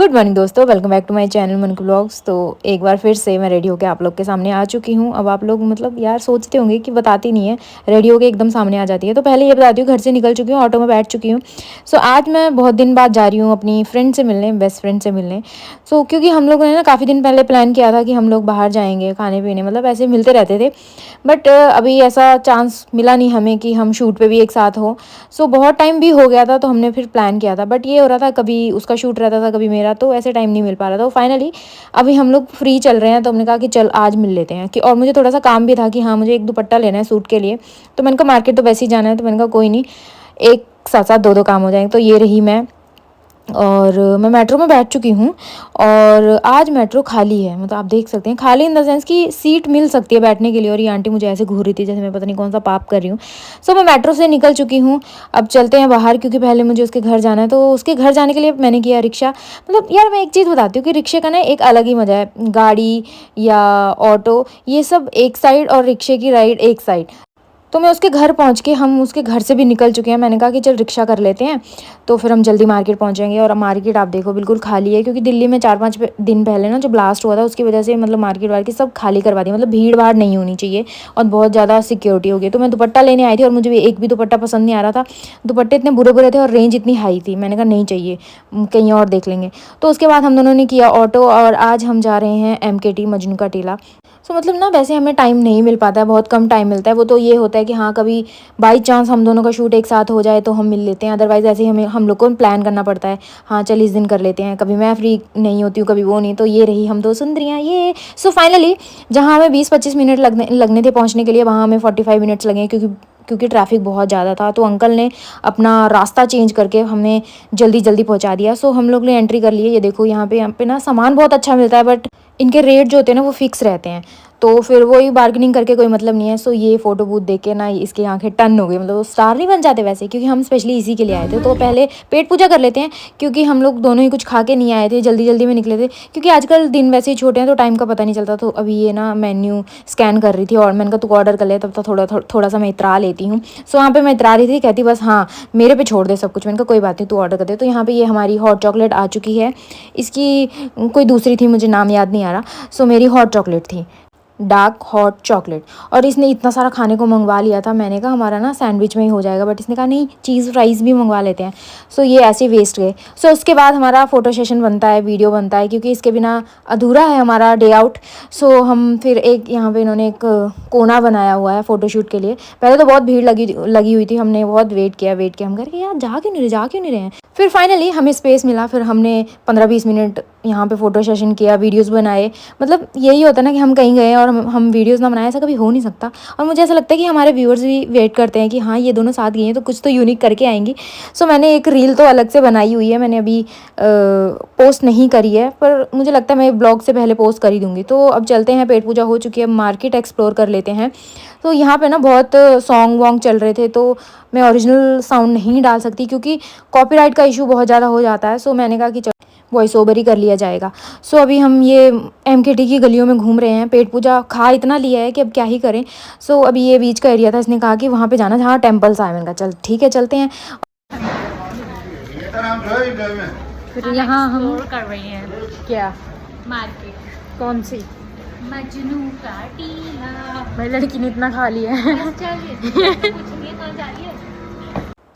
Good morning दोस्तों, welcome back to my channel मनको blogs. तो एक बार फिर से मैं रेडी होकर आप लोग के सामने आ चुकी हूँ। अब आप लोग मतलब यार सोचते होंगे कि बताती नहीं है, रेडी होकर एकदम सामने आ जाती है। तो पहले ये बताती हूँ, घर से निकल चुकी हूँ, ऑटो में बैठ चुकी हूँ। सो आज मैं बहुत दिन बाद जा रही हूँ अपनी फ्रेंड से मिलने, बेस्ट फ्रेंड से मिलने। सो क्योंकि हम लोगों ने ना काफ़ी दिन पहले प्लान किया था कि हम लोग बाहर जाएंगे खाने पीने, मतलब ऐसे मिलते रहते थे। बट अभी ऐसा चांस मिला नहीं हमें कि हम शूट पे भी एक साथ हो। सो बहुत टाइम भी हो गया था, तो हमने फिर प्लान किया था। बट ये हो रहा था, कभी उसका शूट रहता था कभी मेरा, तो ऐसे टाइम नहीं मिल पा रहा था। तो फाइनली अभी हम लोग फ्री चल रहे हैं, तो हमने कहा कि चल आज मिल लेते हैं। कि और मुझे थोड़ा सा काम भी था कि हाँ मुझे एक दुपट्टा लेना है सूट के लिए। तो मैंने कहा मार्केट तो वैसे ही जाना है, तो मैंने कहा कोई नहीं, एक साथ साथ दो दो काम हो जाएंगे। तो ये रही मैं, और मैं मेट्रो में बैठ चुकी हूँ। और आज मेट्रो खाली है, मतलब आप देख सकते हैं, खाली इन द सेंस कि सीट मिल सकती है बैठने के लिए। और ये आंटी मुझे ऐसे घूर रही थी जैसे मैं पता नहीं कौन सा पाप कर रही हूँ। सो मैं मेट्रो से निकल चुकी हूँ। अब चलते हैं बाहर, क्योंकि पहले मुझे उसके घर जाना है। तो उसके घर जाने के लिए मैंने किया रिक्शा। मतलब यार मैं एक चीज़ बताती हूँ कि रिक्शे का ना एक अलग ही मज़ा है। गाड़ी या ऑटो ये सब एक साइड, और रिक्शे की राइड एक साइड। तो मैं उसके घर पहुंच के, हम उसके घर से भी निकल चुके हैं। मैंने कहा कि चल रिक्शा कर लेते हैं, तो फिर हम जल्दी मार्केट पहुंचेंगे। और अब मार्केट आप देखो बिल्कुल खाली है, क्योंकि दिल्ली में 4-5 दिन पहले ना जो ब्लास्ट हुआ था उसकी वजह से मतलब मार्केट वार्केट सब खाली करवा दी। मतलब भीड़ भाड़ नहीं होनी चाहिए, और बहुत ज़्यादा सिक्योरिटी हो गई। तो मैं दुपट्टा लेने आई थी, और मुझे भी एक भी दुपट्टा पसंद नहीं आ रहा था। दुपट्टे इतने बुरे बुरे थे और रेंज इतनी हाई थी, मैंने कहा नहीं चाहिए, कहीं और देख लेंगे। तो उसके बाद हम दोनों ने किया ऑटो, और आज हम जा रहे हैं MKT मजनू का टीला। सो मतलब ना वैसे हमें टाइम नहीं मिल पाता है, बहुत कम टाइम मिलता है। वो तो ये होता है कि हाँ कभी बाई चांस हम दोनों का शूट एक साथ हो जाए तो हम मिल लेते हैं, अदरवाइज़ ऐसे ही हम लोग को प्लान करना पड़ता है। हाँ चल इस दिन कर लेते हैं, कभी मैं फ्री नहीं होती हूँ, कभी वो नहीं। तो ये रही हम दो सुंदरियाँ ये। सो फाइनली जहाँ हमें 20-25 मिनट लगने थे पहुँचने के लिए, वहाँ हमें 45 मिनट्स लगे, क्योंकि ट्रैफिक बहुत ज़्यादा था। तो अंकल ने अपना रास्ता चेंज करके हमें जल्दी जल्दी पहुँचा दिया। सो हम लोग ने एंट्री कर ली है। ये देखो यहाँ पे ना सामान बहुत अच्छा मिलता है, बट इनके रेट जो होते हैं ना वो फिक्स रहते हैं। तो फिर वही बार्गेनिंग करके कोई मतलब नहीं है। सो ये फ़ोटो बूथ देख के ना इसकी आंखें टन हो गई, मतलब वो स्टार नहीं बन जाते वैसे, क्योंकि हम स्पेशली इसी के लिए आए थे। तो पहले पेट पूजा कर लेते हैं, क्योंकि हम लोग दोनों ही कुछ खा के नहीं आए थे, जल्दी जल्दी में निकले थे। क्योंकि आजकल दिन वैसे ही छोटे हैं, तो टाइम का पता नहीं चलता। तो अभी ये ना मेन्यू स्कैन कर रही थी, और मैंने कहा तू ऑर्डर कर ले, तब तक थोड़ा सा मैं इतरा लेती हूँ। सो वहाँ पर मैं इतरा रही थी, कहती बस हाँ मेरे पे छोड़ दे सब कुछ। मैंने कहा कोई बात नहीं, तू ऑर्डर कर दे। तो यहाँ पर ये हमारी हॉट चॉकलेट आ चुकी है। इसकी कोई दूसरी थी, मुझे नाम याद नहीं आ रहा। सो मेरी हॉट चॉकलेट थी, डार्क हॉट चॉकलेट। और इसने इतना सारा खाने को मंगवा लिया था। मैंने कहा हमारा ना सैंडविच में ही हो जाएगा, बट इसने कहा नहीं चीज़ फ्राइज़ भी मंगवा लेते हैं। सो ये ऐसे वेस्ट गए। सो उसके बाद हमारा फ़ोटो सेशन बनता है, वीडियो बनता है, क्योंकि इसके बिना अधूरा है हमारा डे आउट। सो हम फिर एक यहाँ पे इन्होंने एक कोना बनाया हुआ है फ़ोटोशूट के लिए। पहले तो बहुत भीड़ लगी हुई थी, हमने बहुत वेट किया हम करके यार जा क्यों नहीं रहे हैं। फिर फाइनली हमें स्पेस मिला, फिर हमने 15-20 मिनट यहाँ पे फ़ोटो सेशन किया, वीडियोस बनाए। मतलब यही होता है ना कि हम कहीं गए और हम वीडियोस ना बनाए, ऐसा कभी हो नहीं सकता। और मुझे ऐसा लगता है कि हमारे व्यूअर्स भी वेट करते हैं कि हाँ ये दोनों साथ गई हैं तो कुछ तो यूनिक करके आएंगी। सो मैंने एक रील तो अलग से बनाई हुई है, मैंने अभी पोस्ट नहीं करी है, पर मुझे लगता है मैं ब्लॉग से पहले पोस्ट कर ही दूँगी। तो अब चलते हैं, पेट पूजा हो चुकी है, मार्केट एक्सप्लोर कर लेते हैं। तो यहाँ पे ना बहुत सॉन्ग वॉन्ग चल रहे थे, तो मैं ओरिजिनल साउंड नहीं डाल सकती, क्योंकि कॉपीराइट का इशू बहुत ज़्यादा हो जाता है। सो मैंने कहा कि चलो वॉइस ओवर ही कर लिया जाएगा। सो अभी हम ये MKT की गलियों में घूम रहे हैं। पेट पूजा खा इतना लिया है कि अब क्या ही करें। सो अभी ये बीच का एरिया था, इसने कहा कि वहाँ पे जाना जहाँ टेम्पल्स आए। मैंने कहा चल ठीक है चलते हैं। फिर यहाँ हम कर रही हैं क्या, मार्केट कौन सी मजनू का टीला। भाई लड़की ने इतना खा लिया है। चलिए कुछ नहीं, कहाँ जा रही है।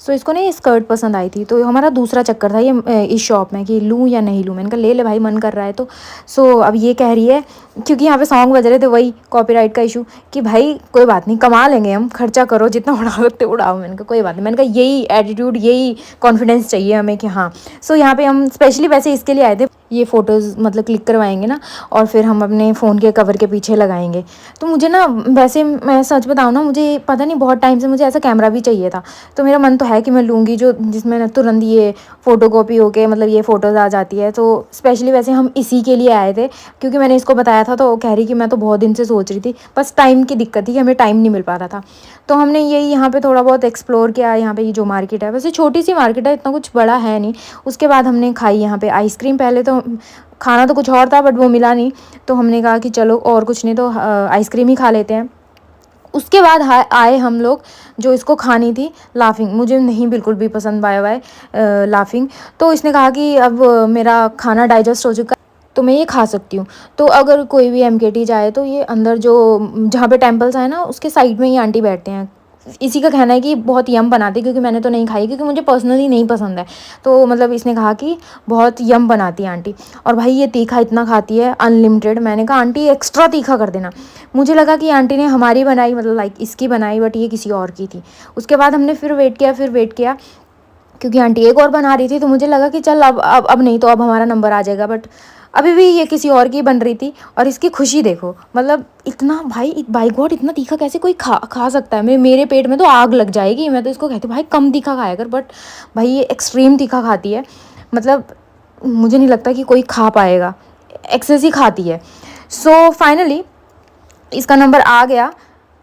सो इसको ना ये स्कर्ट पसंद आई थी, तो हमारा दूसरा चक्कर था ये इस शॉप में कि लूँ या नहीं लूँ। मैंने कहा ले ले भाई, मन कर रहा है तो। सो अब ये कह रही है, क्योंकि यहाँ पे सॉन्ग बज रहे थे, वही कॉपीराइट का इशू, कि भाई कोई बात नहीं, कमा लेंगे हम, खर्चा करो जितना उड़ा सकते उड़ाओ। मैंने कहा कोई बात नहीं, मैंने कहा यही एटीट्यूड, यही कॉन्फिडेंस चाहिए हमें कि हाँ। सो यहाँ पे हम स्पेशली वैसे इसके लिए आए थे, ये फ़ोटोज़ मतलब क्लिक करवाएंगे ना, और फिर हम अपने फ़ोन के कवर के पीछे लगाएंगे। तो मुझे ना वैसे मैं सच बताऊँ ना, मुझे पता नहीं बहुत टाइम से मुझे ऐसा कैमरा भी चाहिए था। तो मेरा मन तो है कि मैं लूँगी जो जिसमें ना तुरंत ये फ़ोटो कॉपी होके मतलब ये फ़ोटोज़ आ जाती है। तो स्पेशली वैसे हम इसी के लिए आए थे, क्योंकि मैंने इसको बताया था, तो वो कह रही कि मैं तो बहुत दिन से सोच रही थी, बस टाइम की दिक्कत थी कि हमें टाइम नहीं मिल पा रहा था। तो हमने यही यहाँ पे थोड़ा बहुत एक्सप्लोर किया। यहाँ पे ये जो मार्केट है, वैसे छोटी सी मार्केट है, इतना कुछ बड़ा है नहीं। उसके बाद हमने खाई यहाँ पे आइसक्रीम। पहले तो खाना तो कुछ और था, बट वो मिला नहीं, तो हमने कहा कि चलो और कुछ नहीं तो आइसक्रीम ही खा लेते हैं। उसके बाद आए हम लोग जो इसको खानी थी लाफिंग। मुझे नहीं बिल्कुल भी पसंद आया हुआ है लाफिंग। तो इसने कहा कि अब मेरा खाना डाइजेस्ट हो चुका है तो मैं ये खा सकती हूँ। तो अगर कोई भी MKT जाए तो ये अंदर जो जहाँ पे टेम्पल्स है ना उसके साइड में ही आंटी बैठते हैं। इसी का कहना है कि बहुत यम बनाती है, क्योंकि मैंने तो नहीं खाई क्योंकि मुझे पर्सनली नहीं पसंद है। तो मतलब इसने कहा कि बहुत यम बनाती है आंटी। और भाई ये तीखा इतना खाती है अनलिमिटेड। मैंने कहा आंटी एक्स्ट्रा तीखा कर देना। मुझे लगा कि आंटी ने हमारी बनाई, मतलब लाइक इसकी बनाई, बट ये किसी और की थी। उसके बाद हमने फिर वेट किया क्योंकि आंटी एक और बना रही थी। तो मुझे लगा कि चल अब नहीं तो अब हमारा नंबर आ जाएगा, बट अभी भी ये किसी और की बन रही थी। और इसकी खुशी देखो, मतलब इतना भाई बाई गॉड इतना तीखा कैसे कोई खा सकता है। मेरे पेट में तो आग लग जाएगी। मैं तो इसको कहती हूँ भाई कम तीखा खाया कर, बट भाई ये एक्सट्रीम तीखा खाती है। मतलब मुझे नहीं लगता कि कोई खा पाएगा, एक्सेस ही खाती है। सो फाइनली इसका नंबर आ गया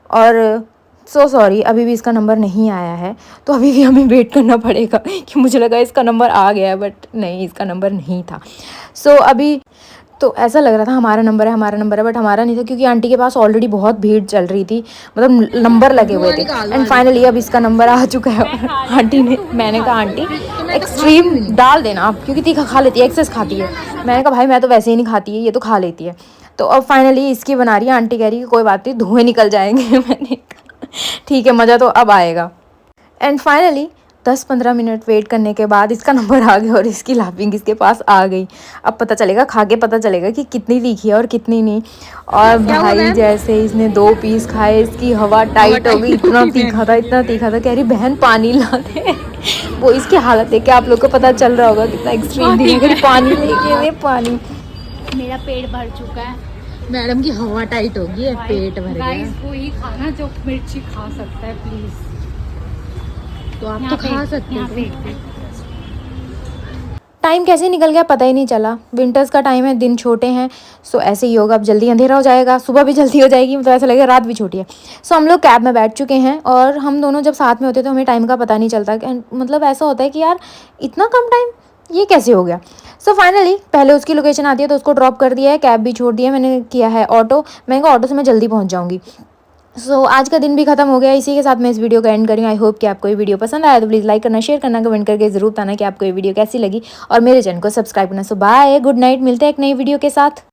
और सॉरी अभी भी इसका नंबर नहीं आया है। तो अभी भी हमें वेट करना पड़ेगा कि मुझे लगा इसका नंबर आ गया है, बट नहीं, इसका नंबर नहीं था। अभी तो ऐसा लग रहा था हमारा नंबर है, बट हमारा नहीं था, क्योंकि आंटी के पास ऑलरेडी बहुत भीड़ चल रही थी, मतलब नंबर लगे हुए थे। एंड फाइनली अब इसका नंबर आ चुका है। आंटी ने, मैंने कहा आंटी एक्सट्रीम डाल देना आप, क्योंकि तीखा खा लेती है, एक्सेस खाती है। मैंने कहा भाई मैं तो वैसे ही नहीं खाती है, ये तो खा लेती है। तो अब फाइनली इसकी बना रही है। आंटी कह रही है कोई बात नहीं, धुएँ निकल जाएंगे। मैंने ठीक है, मज़ा तो अब आएगा। एंड फाइनली 10-15 मिनट वेट करने के बाद इसका नंबर आ गया और इसकी लाफिंग इसके पास आ गई। अब पता चलेगा, खा के पता चलेगा कि कितनी तीखी है और कितनी नहीं। और भाई जैसे इसने 2 पीस खाए इसकी हवा टाइट हो गई। इतना तीखा था, कह रही बहन पानी ला दे। वो इसकी हालत देख के आप लोग को पता चल रहा होगा कितना एक्सट्रीम थी। पानी लेके पानी। मेरा पेट भर चुका है। मैडम की हवा टाइट हो गई है, पेट भर गया। गाइस वो ही खाना जो मिर्ची खा सकता है प्लीज। तो आप तो खा सकते हो। टाइम कैसे निकल गया पता ही नहीं चला। विंटर्स का टाइम है, दिन छोटे हैं। ऐसे ही होगा, अब जल्दी अंधेरा हो जाएगा, सुबह भी जल्दी हो जाएगी, मतलब ऐसा लगेगा रात भी छोटी है। हम लोग कैब में बैठ चुके हैं और हम दोनों जब साथ में होते तो हमें टाइम का पता नहीं चलता। मतलब ऐसा होता है कि यार इतना कम टाइम, ये कैसे हो गया। फाइनली पहले उसकी लोकेशन आती है तो उसको ड्रॉप कर दिया है, कैब भी छोड़ दिया है। मैंने किया है ऑटो। मैंने कहा ऑटो से मैं जल्दी पहुंच जाऊंगी। आज का दिन भी खत्म हो गया। इसी के साथ मैं इस वीडियो को एंड करूँ। आई होप कि आपको ये वीडियो पसंद आया तो प्लीज़ लाइक करना, शेयर करना, कमेंट करके जरूर बताना कि आपको ये वीडियो कैसी लगी और मेरे चैनल को सब्सक्राइब करना। बाय, गुड नाइट, मिलते हैं एक नई वीडियो के साथ।